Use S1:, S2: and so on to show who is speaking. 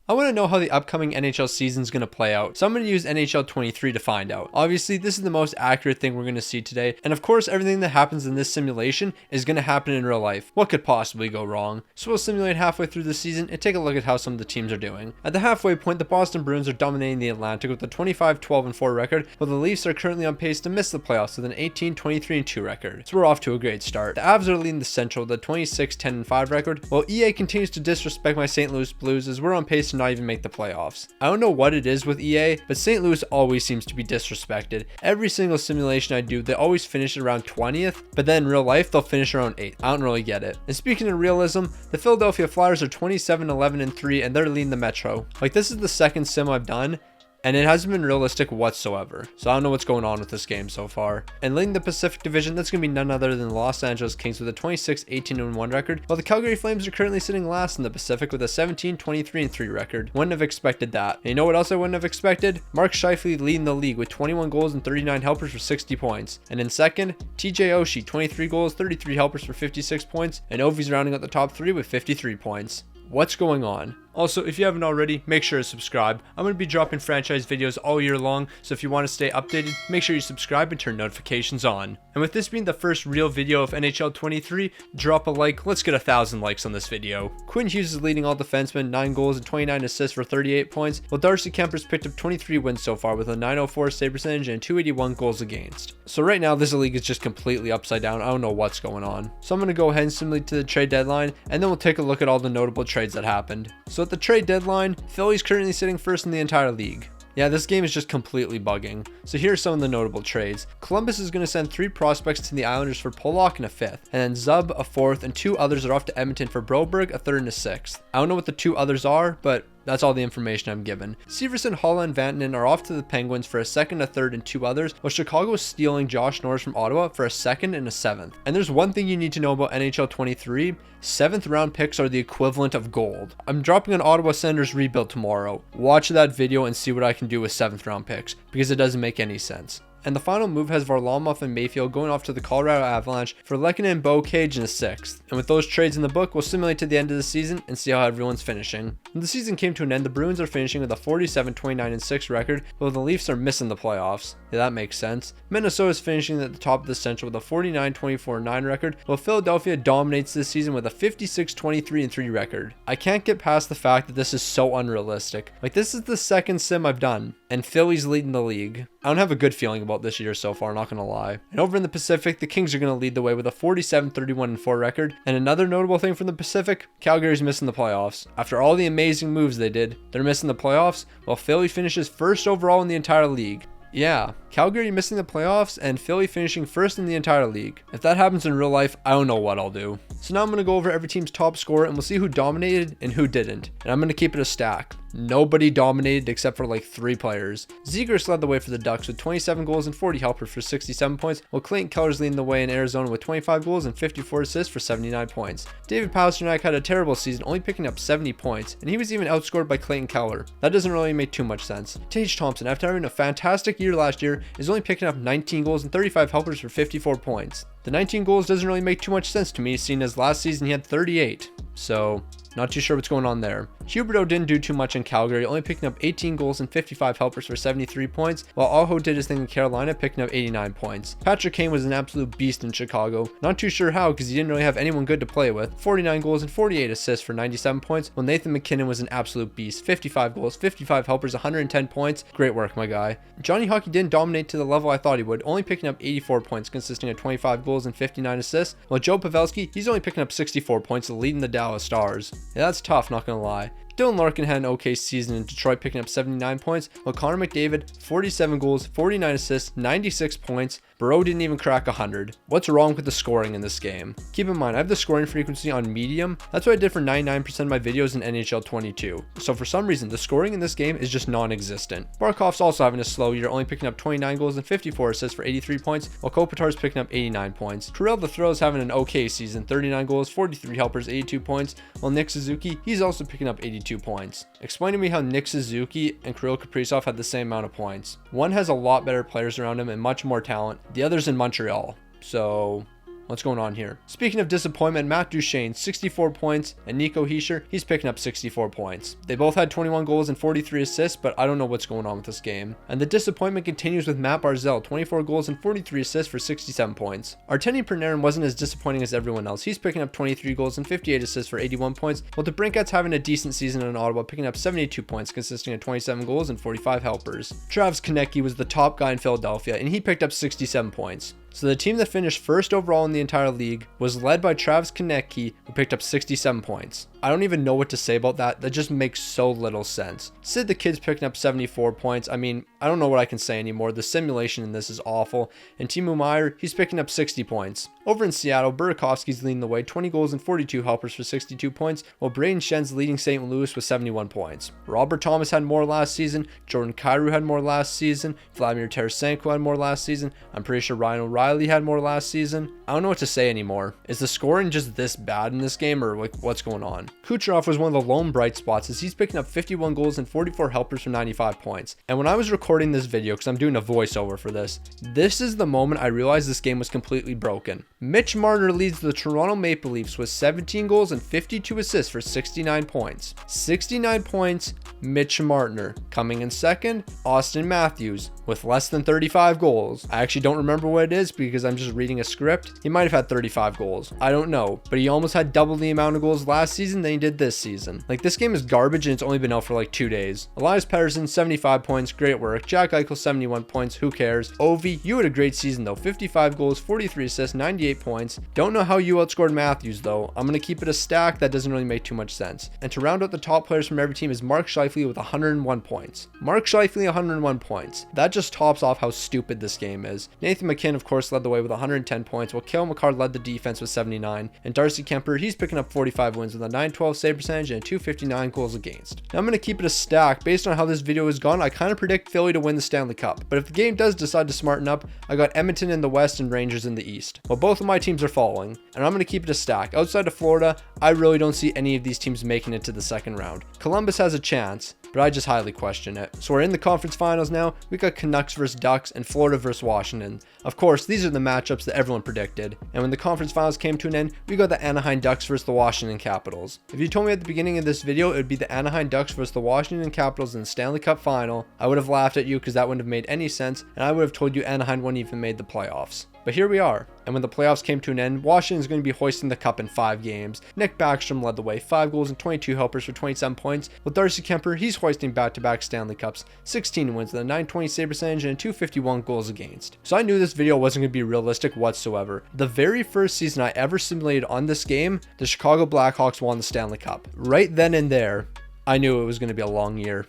S1: I want to know how the upcoming NHL season is going to play out, so I'm going to use NHL 23 to find out. Obviously, this is the most accurate thing we're going to see today, and of course, everything that happens in this simulation is going to happen in real life. What could possibly go wrong? So we'll simulate halfway through the season and take a look at how some of the teams are doing. At the halfway point, the Boston Bruins are dominating the Atlantic with a 25-12-4 record, while the Leafs are currently on pace to miss the playoffs with an 18-23-2 record. So we're off to a great start. The Avs are leading the Central with a 26-10-5 record, while EA continues to disrespect my St. Louis Blues as we're on pace to not even make the playoffs. I don't know what it is with EA, but St. Louis always seems to be disrespected. Every single simulation I do, they always finish around 20th, but then in real life, they'll finish around 8th. I don't really get it. And speaking of realism, the Philadelphia Flyers are 27-11-3, and they're leading the Metro. Like, this is the second sim I've done, and it hasn't been realistic whatsoever. So I don't know what's going on with this game so far. And leading the Pacific Division, that's going to be none other than the Los Angeles Kings with a 26-18-1 record, while the Calgary Flames are currently sitting last in the Pacific with a 17-23-3 record. Wouldn't have expected that. And you know what else I wouldn't have expected? Mark Scheifele leading the league with 21 goals and 39 helpers for 60 points. And in second, TJ Oshie, 23 goals, 33 helpers for 56 points, and Ovi's rounding out the top 3 with 53 points. What's going on? Also, if you haven't already, make sure to subscribe. I'm going to be dropping franchise videos all year long, so if you want to stay updated, make sure you subscribe and turn notifications on. And with this being the first real video of NHL 23, drop a like. Let's get 1,000 likes on this video. Quinn Hughes is leading all defensemen, 9 goals and 29 assists for 38 points, while Darcy Kemper's picked up 23 wins so far with a 904 save percentage and 281 goals against. So right now, this league is just completely upside down. I don't know what's going on. So I'm going to go ahead and simulate to the trade deadline, and then we'll take a look at all the notable trades that happened. So at the trade deadline, Philly's currently sitting first in the entire league. Yeah, this game is just completely bugging. So here are some of the notable trades. Columbus is going to send 3 prospects to the Islanders for Pollock and a 5th, and then Zub a 4th, and 2 others are off to Edmonton for Broberg, a 3rd and a 6th. I don't know what the 2 others are, but that's all the information I'm given. Severson, Holla, and Vatanen are off to the Penguins for a 2nd, a 3rd, and 2 others, while Chicago is stealing Josh Norris from Ottawa for a 2nd and a 7th. And there's one thing you need to know about NHL 23, 7th round picks are the equivalent of gold. I'm dropping an Ottawa Senators rebuild tomorrow. Watch that video and see what I can do with 7th round picks, because it doesn't make any sense. And the final move has Varlamov and Mayfield going off to the Colorado Avalanche for LARKIN, Beaucage, and a 6th. And with those trades in the book, we'll simulate to the end of the season and see how everyone's finishing. When the season came to an end, the Bruins are finishing with a 47-29-6 record, while the Leafs are missing the playoffs. Yeah, that makes sense. Minnesota is finishing at the top of the Central with a 49-24-9 record, while Philadelphia dominates this season with a 56-23-3 record. I can't get past the fact that this is so unrealistic. Like, this is the second sim I've done, and Philly's leading the league. I don't have a good feeling about this year so far, not gonna lie. And over in the Pacific, the Kings are gonna lead the way with a 47-31-4 record. And another notable thing from the Pacific, Calgary's missing the playoffs. After all the amazing moves they did, they're missing the playoffs, while Philly finishes first overall in the entire league. Yeah, Calgary missing the playoffs and Philly finishing first in the entire league. If that happens in real life, I don't know what I'll do. So now I'm going to go over every team's top scorer and we'll see who dominated and who didn't. And I'm going to keep it a stack. Nobody dominated except for like 3 players. Zegras led the way for the Ducks with 27 goals and 40 helpers for 67 points, while Clayton Keller's leading the way in Arizona with 25 goals and 54 assists for 79 points. David Pastrnak had a terrible season, only picking up 70 points, and he was even outscored by Clayton Keller. That doesn't really make too much sense. Tage Thompson, after having a fantastic year last year, is only picking up 19 goals and 35 helpers for 54 points. The 19 goals doesn't really make too much sense to me, seeing as last season he had 38. So, not too sure what's going on there. Huberdeau didn't do too much in Calgary, only picking up 18 goals and 55 helpers for 73 points, while Aho did his thing in Carolina, picking up 89 points. Patrick Kane was an absolute beast in Chicago. Not too sure how, because he didn't really have anyone good to play with. 49 goals and 48 assists for 97 points, while Nathan MacKinnon was an absolute beast. 55 goals, 55 helpers, 110 points. Great work, my guy. Johnny Hockey didn't dominate to the level I thought he would, only picking up 84 points, consisting of 25 goals and 59 assists, while Joe Pavelski, he's only picking up 64 points, leading the Dallas Stars. Yeah, that's tough, not gonna lie. Dylan Larkin had an okay season in Detroit, picking up 79 points, while Connor McDavid, 47 goals, 49 assists, 96 points. Bro didn't even crack 100. What's wrong with the scoring in this game? Keep in mind, I have the scoring frequency on medium. That's what I did for 99% of my videos in NHL 22. So for some reason, the scoring in this game is just non-existent. Barkov's also having a slow year, only picking up 29 goals and 54 assists for 83 points, while Kopitar's picking up 89 points. Karel the Thrill is having an okay season, 39 goals, 43 helpers, 82 points, while Nick Suzuki, he's also picking up 82 points. Explain to me how Nick Suzuki and Kirill Kaprizov had the same amount of points. One has a lot better players around him and much more talent. The other's in Montreal. So What's going on here? Speaking of disappointment, Matt Duchene, 64 points, and Nico Hischier, he's picking up 64 points. They both had 21 goals and 43 assists, but I don't know what's going on with this game. And the disappointment continues with Matt Barzal, 24 goals and 43 assists for 67 points. Artemi Panarin wasn't as disappointing as everyone else. He's picking up 23 goals and 58 assists for 81 points, while the Brinkets having a decent season in Ottawa, picking up 72 points, consisting of 27 goals and 45 helpers. Travis Konecny was the top guy in Philadelphia, and he picked up 67 points. So the team that finished first overall in the entire league was led by Travis Konecny, who picked up 67 points. I don't even know what to say about that. That just makes so little sense. Sid the Kid's picking up 74 points. I mean, I don't know what I can say anymore. The simulation in this is awful. And Timo Meier, he's picking up 60 points. Over in Seattle, Burakovsky's leading the way, 20 goals and 42 helpers for 62 points, while Braden Schen's leading St. Louis with 71 points. Robert Thomas had more last season. Jordan Kyrou had more last season. Vladimir Tarasenko had more last season. I'm pretty sure Ryan O'Reilly had more last season. I don't know what to say anymore. Is the scoring just this bad in this game, or like what's going on? Kucherov was one of the lone bright spots as he's picking up 51 goals and 44 helpers for 95 points. And when I was recording this video, because I'm doing a voiceover for this is the moment I realized this game was completely broken. Mitch Marner leads the Toronto Maple Leafs with 17 goals and 52 assists for 69 points. 69 points, Mitch Marner. Coming in second, Austin Matthews with less than 35 goals. I actually don't remember what it is because I'm just reading a script. He might have had 35 goals. I don't know, but he almost had double the amount of goals last season than he did this season. Like, this game is garbage and it's only been out for like 2 days. Elias Pettersson, 75 points, great work. Jack Eichel, 71 points, who cares? Ovi, you had a great season though, 55 goals, 43 assists, 98 points. Don't know how you outscored Matthews though. I'm gonna keep it a stack. That doesn't really make too much sense. And to round out the top players from every team is Mark Scheifele with 101 points. Mark Scheifele, 101 points. That just tops off how stupid this game is. Nathan McKinnon, of course, led the way with 110 points, while Cale Makar led the defense with 79. And Darcy Kemper, he's picking up 45 wins with a 912 save percentage and a 259 goals against. Now I'm going to keep it a stack. Based on how this video has gone, I kind of predict Philly to win the Stanley Cup. But if the game does decide to smarten up, I got Edmonton in the West and Rangers in the East. Well, both of my teams are falling, and I'm going to keep it a stack. Outside of Florida, I really don't see any of these teams making it to the second round. Columbus has a chance, but I just highly question it. So we're in the conference finals now. We got Canucks versus Ducks and Florida versus Washington. Of course, these are the matchups that everyone predicted. And when the conference finals came to an end, we got the Anaheim Ducks versus the Washington Capitals. If you told me at the beginning of this video it would be the Anaheim Ducks versus the Washington Capitals in the Stanley Cup final, I would have laughed at you because that wouldn't have made any sense, and I would have told you Anaheim wouldn't even made the playoffs. But here we are. And when the playoffs came to an end, Washington is going to be hoisting the cup in 5 games. Nick Backstrom led the way, 5 goals and 22 helpers for 27 points. With Darcy Kemper, he's hoisting back-to-back Stanley Cups, 16 wins with a 920 save percentage and a 251 goals against. So I knew this video wasn't going to be realistic whatsoever. The very first season I ever simulated on this game, the Chicago Blackhawks won the Stanley Cup. Right then and there, I knew it was going to be a long year.